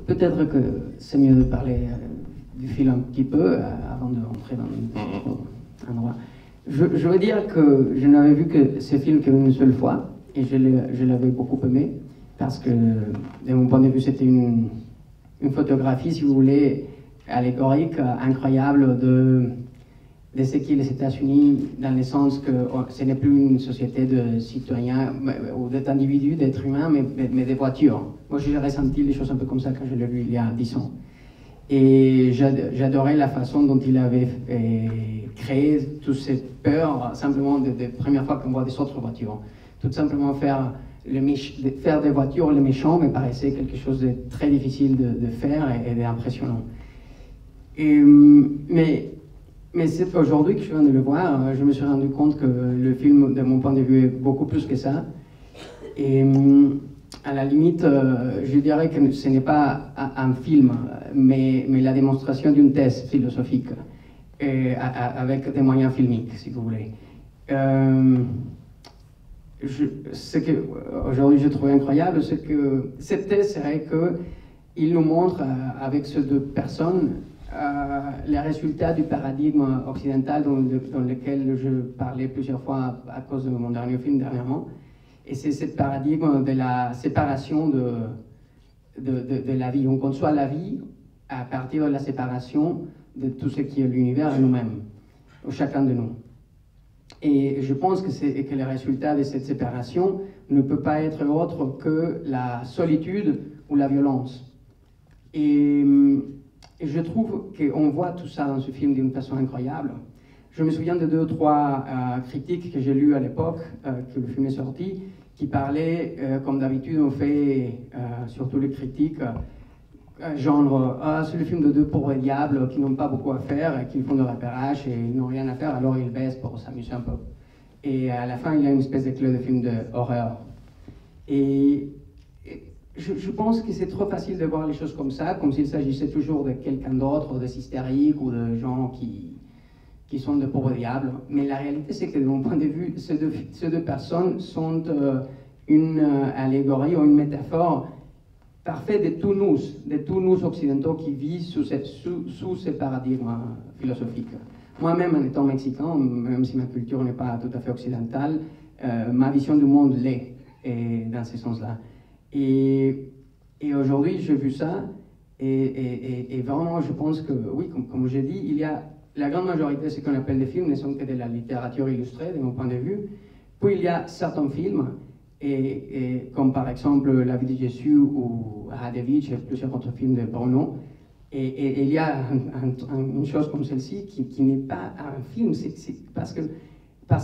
peut-être que c'est mieux de parler du film un petit peu avant d'entrer dans d'autres endroits. Je veux dire que je n'avais vu que ce film qu'une seule fois, et je l'avais beaucoup aimé, parce que, de mon point de vue, c'était une photographie, si vous voulez, allégorique, incroyable de ce qu'est les États-Unis, dans le sens que ce n'est plus une société de citoyens ou d'individus, d'êtres humains, mais des voitures. Moi, j'ai ressenti les choses un peu comme ça quand je l'ai vu il y a 10 ans. Et j'adorais la façon dont il avait créé toutes ces peurs, simplement des premières fois qu'on voit des autres voitures. Tout simplement faire des voitures les méchants me paraissait quelque chose de très difficile de faire et d'impressionnant. Mais c'est aujourd'hui que je viens de le voir, je me suis rendu compte que le film, de mon point de vue, est beaucoup plus que ça. Et à la limite, je dirais que ce n'est pas un film, mais la démonstration d'une thèse philosophique, avec des moyens filmiques, si vous voulez. Ce que aujourd'hui je trouve incroyable, c'est que cette thèse serait qu'il nous montre, avec ces deux personnes, les résultats du paradigme occidental dans lequel je parlais plusieurs fois à cause de mon dernier film dernièrement. Et c'est ce paradigme de la séparation de la vie. On conçoit la vie à partir de la séparation de tout ce qui est l'univers et nous-mêmes, chacun de nous. Et je pense que le résultat de cette séparation ne peut pas être autre que la solitude ou la violence. Et je trouve qu'on voit tout ça dans ce film d'une façon incroyable. Je me souviens de 2 ou 3 critiques que j'ai lues à l'époque, que le film est sorti, qui parlaient, comme d'habitude on fait, surtout les critiques, genre, c'est le film de 2 pauvres diables qui n'ont pas beaucoup à faire, qui font de repérage et ils n'ont rien à faire, alors ils baissent pour s'amuser un peu. Et à la fin, il y a une espèce de clé de film d'horreur. Et je pense que c'est trop facile de voir les choses comme ça, comme s'il s'agissait toujours de quelqu'un d'autre, des hystériques ou de gens qui sont de pauvres diables. Mais la réalité, c'est que de mon point de vue, ces deux personnes sont une allégorie ou une métaphore parfaite de tous nous occidentaux qui vivent sous ce paradigme philosophique. Moi-même, en étant mexicain, même si ma culture n'est pas tout à fait occidentale, ma vision du monde l'est, dans ce sens-là. Et aujourd'hui, j'ai vu ça, et vraiment, je pense que, oui, comme j'ai dit, il y a la grande majorité de ce qu'on appelle des films ne sont que de la littérature illustrée, de mon point de vue. Puis il y a certains films, comme par exemple La vie de Jésus ou Radevich et plusieurs autres films de Bruno. Et il y a une chose comme celle-ci qui n'est pas un film, c'est parce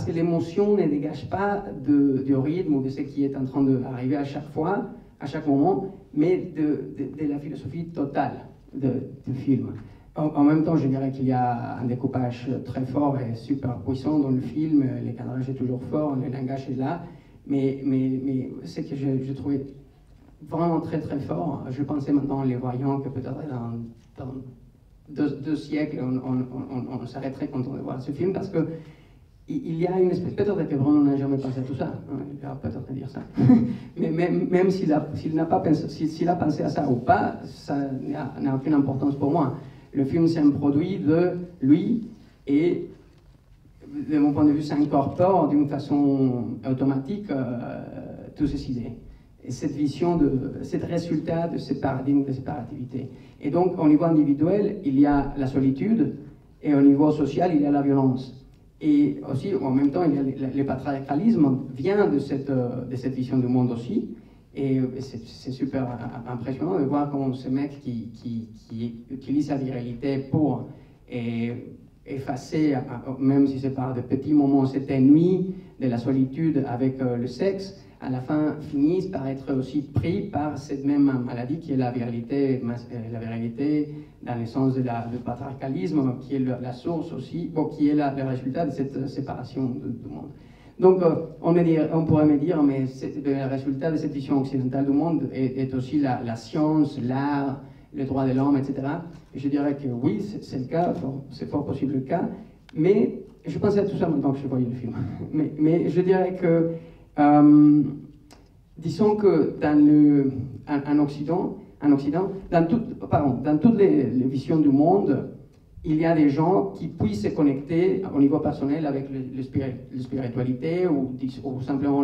que l'émotion ne dégage pas du rythme ou de ce qui est en train d'arriver à chaque fois, à chaque moment, mais de la philosophie totale du film. En même temps, je dirais qu'il y a un découpage très fort et super puissant dans le film, le cadrage est toujours fort, le langage est là, mais ce que je trouvais vraiment très très fort, je pensais maintenant en les voyant que peut-être dans 2 siècles, on s'arrêterait content de voir ce film, parce que il y a une espèce, peut-être que Bruno n'a jamais pensé à tout ça, hein, il va peut-être dire ça, mais même s'il n'a pas pensé, s'il a pensé à ça ou pas, ça n'a aucune importance pour moi. Le film, c'est un produit de lui, et de mon point de vue, ça incorpore d'une façon automatique toutes ces idées. Et cette vision, ce résultat de ce paradigme de séparativité. Et donc, au niveau individuel, il y a la solitude, et au niveau social, il y a la violence. Et aussi, en même temps, il y a le patriarcalisme vient de cette vision du monde aussi. Et c'est super impressionnant de voir comment ce mec qui utilise sa virilité pour effacer, même si c'est par de petits moments, cette ennui de la solitude avec le sexe, à la fin finissent par être aussi pris par cette même maladie qui est la virilité dans le sens du patriarcalisme, qui est la source aussi, qui est le résultat de cette séparation du monde. Donc, on pourrait me dire, mais le résultat de cette vision occidentale du monde est aussi la science, l'art, le droit de l'homme, etc. Et je dirais que oui, c'est le cas, c'est fort possible le cas, mais je pensais à tout ça maintenant que je voyais le film. Mais je dirais que, disons que en Occident, en Occident, dans toutes les visions du monde, il y a des gens qui puissent se connecter au niveau personnel avec la spiritualité ou simplement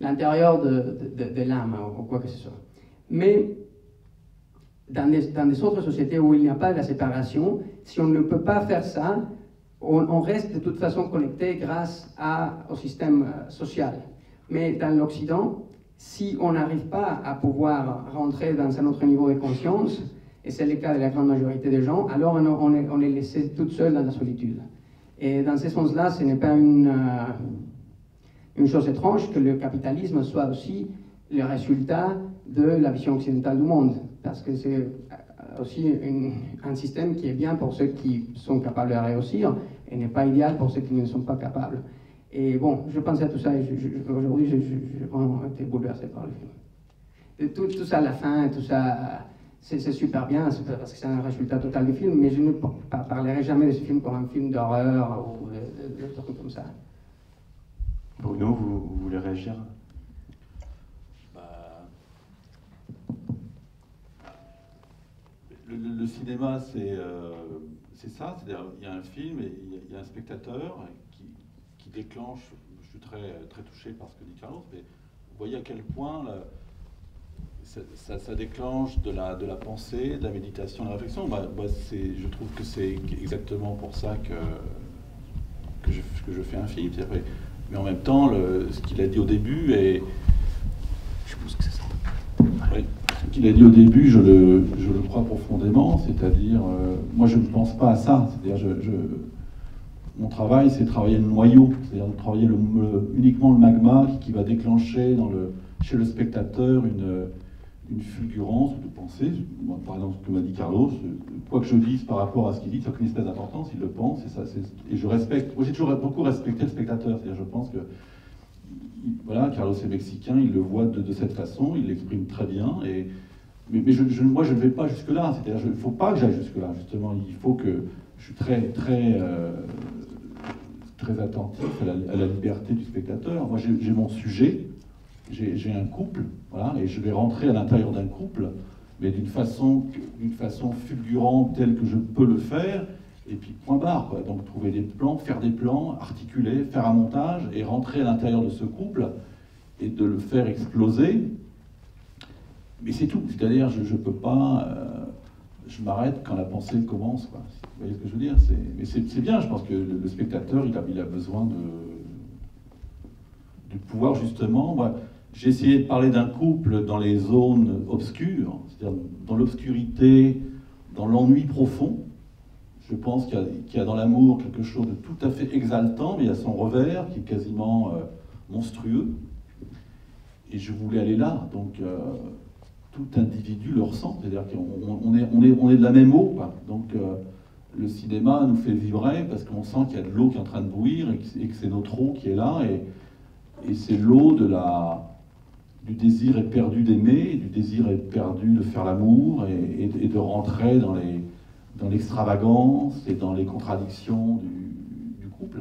l'intérieur de l'âme ou quoi que ce soit. Mais dans des autres sociétés où il n'y a pas de la séparation, si on ne peut pas faire ça, on reste de toute façon connecté grâce au système social. Mais dans l'Occident, si on n'arrive pas à pouvoir rentrer dans un autre niveau de conscience, et c'est le cas de la grande majorité des gens, alors on est laissé toute seule dans la solitude. Et dans ce sens-là, ce n'est pas une chose étrange que le capitalisme soit aussi le résultat de la vision occidentale du monde, parce que c'est aussi un système qui est bien pour ceux qui sont capables de réussir, et n'est pas idéal pour ceux qui ne sont pas capables. Et bon, je pensais à tout ça, et aujourd'hui, j'ai vraiment été bouleversé par le film. Tout ça, la fin, tout ça, c'est super bien, parce que c'est un résultat total du film, mais je ne parlerai jamais de ce film comme un film d'horreur ou de trucs comme ça. Bruno, vous voulez réagir? Le cinéma, c'est ça, c'est-à-dire il y a un film et il y a un spectateur qui déclenche. Je suis très touché par ce que dit Carlos, mais vous voyez à quel point ça déclenche de la pensée, de la méditation, de la réflexion. Je trouve que c'est exactement pour ça que je fais un film. Mais en même temps, ce qu'il a dit au début, et je suppose que c'est ça. Oui. Ce qu'il a dit au début, je le crois profondément, c'est-à-dire, moi je ne pense pas à ça, c'est-à-dire mon travail c'est travailler le noyau, c'est-à-dire de travailler uniquement le magma qui va déclencher chez le spectateur une fulgurance de pensée. Moi, par exemple, ce que m'a dit Carlos, quoi que je dise par rapport à ce qu'il dit, ça n'a aucune espèce d'importance, il le pense, et je respecte. Moi j'ai toujours beaucoup respecté le spectateur, c'est-à-dire je pense que voilà, Carlos est mexicain, il le voit de cette façon, il l'exprime très bien, mais moi je ne vais pas jusque-là, c'est-à-dire il ne faut pas que j'aille jusque-là, justement, il faut que je suis très attentif à la liberté du spectateur. Moi j'ai mon sujet, j'ai un couple, voilà, et je vais rentrer à l'intérieur d'un couple, mais d'une façon fulgurante telle que je peux le faire, et puis point barre, quoi. Donc trouver des plans, faire des plans, articuler, faire un montage, et rentrer à l'intérieur de ce couple, et de le faire exploser. Mais c'est tout, c'est-à-dire je peux pas, je m'arrête quand la pensée commence, quoi. Vous voyez ce que je veux dire? Mais c'est bien, je pense que le spectateur, il a besoin de pouvoir justement... J'ai essayé de parler d'un couple dans les zones obscures, c'est-à-dire dans l'obscurité, dans l'ennui profond. Je pense qu'il y a dans l'amour quelque chose de tout à fait exaltant, mais il y a son revers qui est quasiment monstrueux. Et je voulais aller là, donc tout individu le ressent, c'est-à-dire qu'on est de la même eau, quoi. Donc le cinéma nous fait vibrer parce qu'on sent qu'il y a de l'eau qui est en train de bouillir et que c'est notre eau qui est là, et c'est l'eau du désir éperdu d'aimer, du désir éperdu de faire l'amour et de rentrer dans l'extravagance et dans les contradictions du couple.